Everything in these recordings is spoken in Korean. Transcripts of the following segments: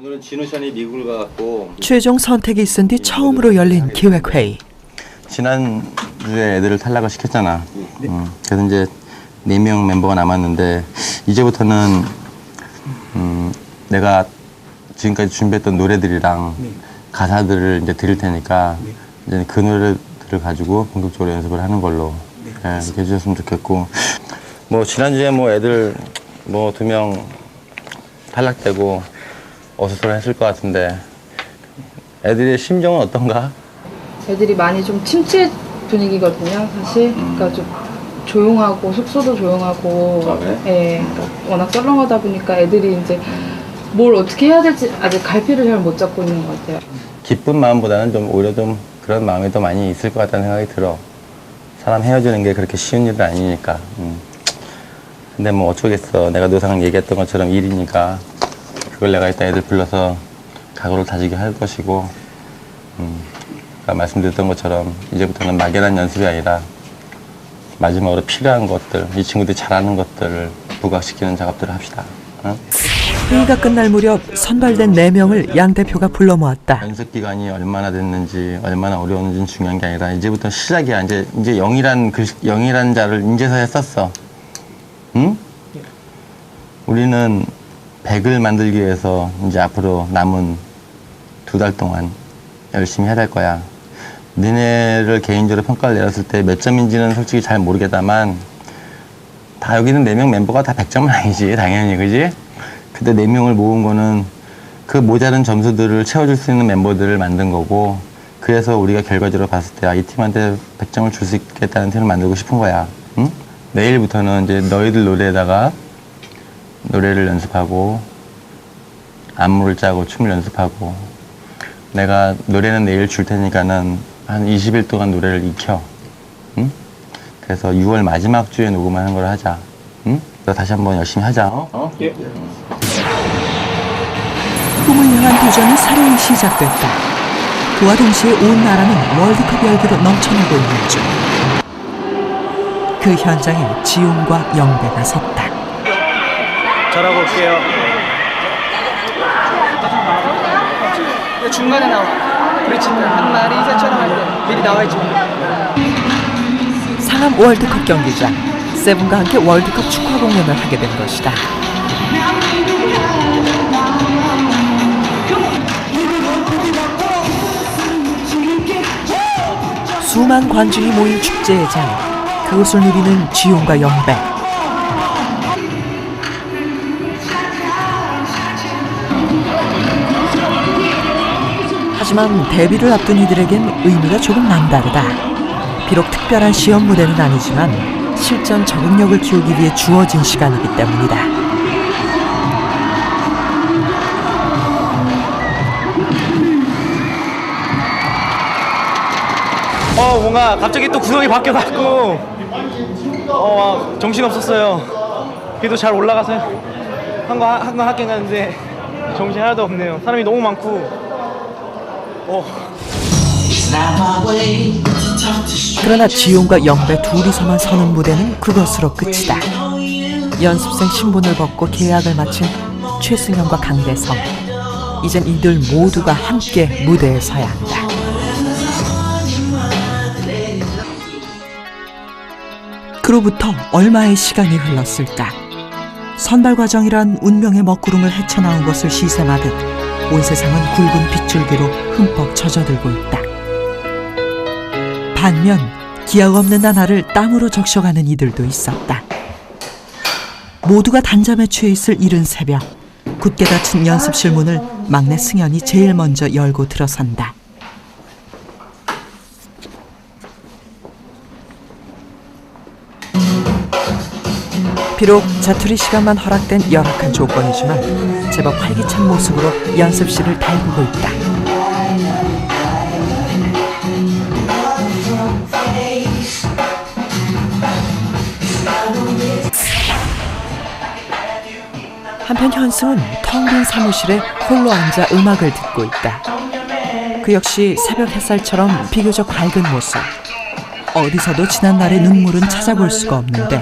오늘은 진우션이 미국을 가갖고 최종 선택이 있은 뒤 처음으로 열린 기획회의. 지난주에 애들을 탈락을 시켰잖아. 그래서 이제 4명 멤버가 남았는데 이제부터는 내가 지금까지 준비했던 노래들이랑 가사들을 이제 드릴 테니까 이제 그 노래들을 가지고 본격적으로 연습을 하는 걸로 이렇게 해주셨으면 좋겠고, 뭐 지난주에 뭐 애들 뭐 2명 탈락되고 어수선했을 것 같은데 애들의 심정은 어떤가? 애들이 많이 좀 침체 분위기거든요, 사실. 그러니까 좀 조용하고 숙소도 조용하고. 아, 그래? 예, 그러니까 워낙 썰렁하다 보니까 애들이 이제 뭘 어떻게 해야 될지 아직 갈피를 잘 못 잡고 있는 것 같아요. 기쁜 마음보다는 좀 오히려 좀 그런 마음이 더 많이 있을 것 같다는 생각이 들어. 사람 헤어지는 게 그렇게 쉬운 일은 아니니까. 근데 뭐 어쩌겠어. 내가 노상 얘기했던 것처럼 일이니까 그걸 내가 일단 애들 불러서 각오를 다지게 할 것이고, 아까 말씀드렸던 것처럼 이제부터는 막연한 연습이 아니라 마지막으로 필요한 것들, 이 친구들이 잘하는 것들을 부각시키는 작업들을 합시다. 응? 회의가 끝날 무렵 선발된 4명을 양 대표가 불러 모았다. 연습 기간이 얼마나 됐는지, 얼마나 어려웠는지는 중요한 게 아니라 이제부터 시작이야. 이제 0이란 자를 인제서야 썼어. 응? 우리는 100을 만들기 위해서 이제 앞으로 남은 2달 동안 열심히 해야 될 거야. 너네를 개인적으로 평가를 내렸을 때 몇 점인지는 솔직히 잘 모르겠다만 다 여기는 4명 멤버가 다 100점은 아니지, 당연히, 그지? 근데 4명을 모은 거는 그 모자른 점수들을 채워줄 수 있는 멤버들을 만든 거고, 그래서 우리가 결과적으로 봤을 때 이 팀한테 100점을 줄 수 있겠다는 팀을 만들고 싶은 거야. 응? 내일부터는 이제 너희들 노래에다가 노래를 연습하고 안무를 짜고 춤을 연습하고, 내가 노래는 내일 줄 테니까는 한 20일 동안 노래를 익혀. 응? 그래서 6월 마지막 주에 녹음하는 걸 하자. 응? 다시 한번 열심히 하자. 예. 꿈을 향한 도전이 새로이 시작됐다. 그와 동시에 온 나라는 월드컵 열기로 넘쳐나고 있는 중. 그 현장에 지용과 영배가 섰다. 잘하고 올게요. 중간에 나와. 그렇지. 한 마리 이제처럼 할 때 미리 나와있지. 상암 월드컵 경기장. 세븐과 함께 월드컵 축하 공연을 하게 된 것이다. 수만 관중이 모인 축제의 장. 그곳을 누리는 지용과 영배. 하지만 데뷔를 앞둔 이들에겐 의미가 조금 남다르다. 비록 특별한 시험 무대는 아니지만 실전 적응력을 키우기 위해 주어진 시간이기 때문이다. 뭔가 갑자기 또 구성이 바뀌어갖고 정신 없었어요. 그래도 잘 올라가서 한 거 하긴 하는데 정신 하나도 없네요. 사람이 너무 많고. 그러나 지용과 영배 둘이서만 서는 무대는 그것으로 끝이다. 연습생 신분을 벗고 계약을 마친 최승현과 강대성. 이젠 이들 모두가 함께 무대에 서야 한다. 그로부터 얼마의 시간이 흘렀을까. 선발 과정이란 운명의 먹구름을 헤쳐나온 것을 시샘하듯 온 세상은 굵은 빗줄기로 흠뻑 젖어들고 있다. 반면 기약 없는 나날을 땀으로 적셔가는 이들도 있었다. 모두가 단잠에 취해 있을 이른 새벽, 굳게 닫힌 연습실 문을 막내 승현이 제일 먼저 열고 들어선다. 비록 자투리 시간만 허락된 열악한 조건이지만 제법 활기찬 모습으로 연습실을 달구고 있다. 한편 현승은 텅 빈 사무실에 홀로 앉아 음악을 듣고 있다. 그 역시 새벽 햇살처럼 비교적 밝은 모습. 어디서도 지난날의 눈물은 찾아볼 수가 없는데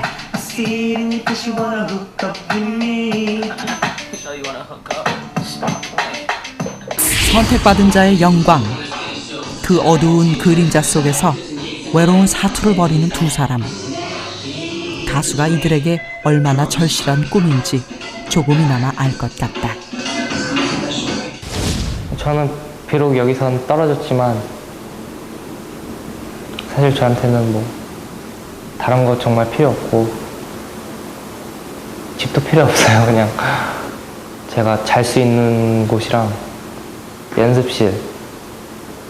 선택받은 자의 영광. 그 어두운 그림자 속에서 외로운 사투를 벌이는 두 사람. 가수가 이들에게 얼마나 절실한 꿈인지 조금이나마 알 것 같다. 저는 비록 여기선 떨어졌지만 사실 저한테는 뭐 다른 거 정말 필요 없고 집도 필요 없어요. 그냥 제가 잘 수 있는 곳이랑 연습실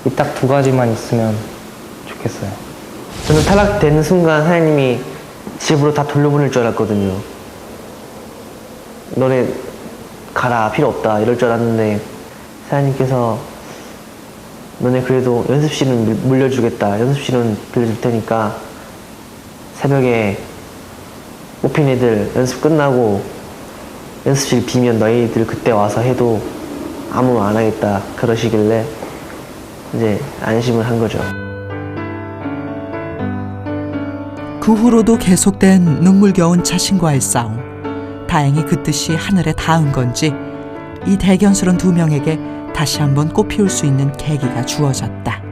이 딱 두 가지만 있으면 좋겠어요. 저는 탈락된 순간 하나님이 집으로 다 돌려보낼 줄 알았거든요. 너네 가라, 필요 없다 이럴 줄 알았는데 하나님께서 너네 그래도 연습실은 물려주겠다, 연습실은 빌려줄 테니까 새벽에 뽑힌 애들 연습 끝나고 연습실 비면 너희들 그때 와서 해도 아무 안 하겠다 그러시길래 이제 안심을 한 거죠. 그 후로도 계속된 눈물겨운 자신과의 싸움. 다행히 그 뜻이 하늘에 닿은 건지 이 대견스런 두 명에게 다시 한번 꽃피울 수 있는 계기가 주어졌다.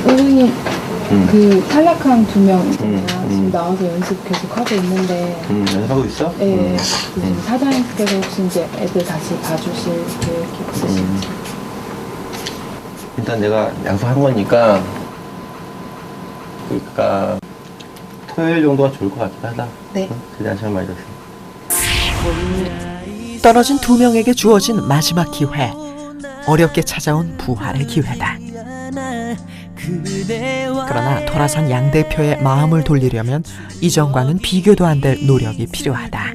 선생님 그 탈락한 두 명 있잖아요. 지금 나와서 연습 계속 하고 있는데 연습하고 있어? 네, 지금 사장님께서 혹시 이제 애들 다시 봐주실 계획이 있으신지. 일단 내가 약속한 거니까 그러니까 토요일 정도가 좋을 것 같긴 하다. 네. 그게 한시간 많이 됐어. 떨어진 두 명에게 주어진 마지막 기회. 어렵게 찾아온 부활의 기회다. 그러나 돌아선 양 대표의 마음을 돌리려면 이전과는 비교도 안 될 노력이 필요하다.